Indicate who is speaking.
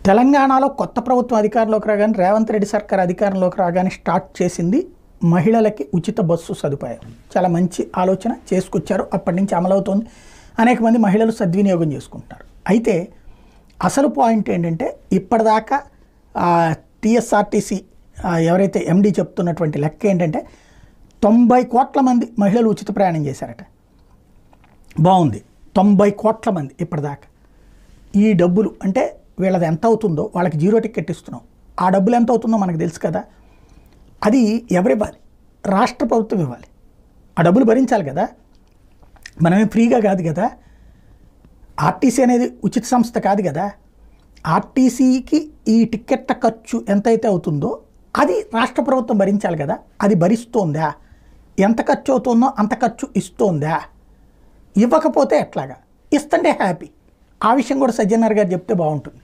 Speaker 1: తెలంగాణలో కొత్త ప్రభుత్వం అధికారంలోకి రాగానే రేవంత్ రెడ్డి సర్కార్ అధికారంలోకి రాగానే స్టార్ట్ చేసింది మహిళలకి ఉచిత బస్సు సదుపాయం. చాలా మంచి ఆలోచన చేసుకొచ్చారు. అప్పటి నుంచి అమలవుతోంది. అనేక మంది మహిళలు సద్వినియోగం చేసుకుంటున్నారు. అయితే అసలు పాయింట్ ఏంటంటే ఇప్పటిదాకా టీఎస్ఆర్టీసీ ఎవరైతే ఎండీ చెప్తున్నటువంటి లెక్క ఏంటంటే 90 కోట్ల మంది మహిళలు ఉచిత ప్రయాణం చేశారట. బాగుంది, 90 కోట్ల మంది ఇప్పటిదాకా. ఈ డబ్బులు అంటే వీళ్ళది ఎంత అవుతుందో, వాళ్ళకి జీరో టికెట్ ఇస్తున్నాం, ఆ డబ్బులు ఎంత అవుతుందో మనకు తెలుసు కదా. అది ఎవరివ్వాలి? రాష్ట్ర ప్రభుత్వం ఇవ్వాలి. ఆ డబ్బులు భరించాలి కదా, మనమే ఫ్రీగా కాదు కదా. ఆర్టీసీ అనేది ఉచిత సంస్థ కాదు కదా. ఆర్టీసీకి ఈ టికెట్ల ఖర్చు ఎంతైతే అవుతుందో అది రాష్ట్ర ప్రభుత్వం భరించాలి కదా. అది భరిస్తోందా? ఎంత ఖర్చు అవుతుందో అంత ఖర్చు ఇస్తోందా? ఇవ్వకపోతే ఎట్లాగా? ఇస్తుంటే హ్యాపీ. ఆ విషయం కూడా సజ్జనార్ గారు చెప్తే బాగుంటుంది.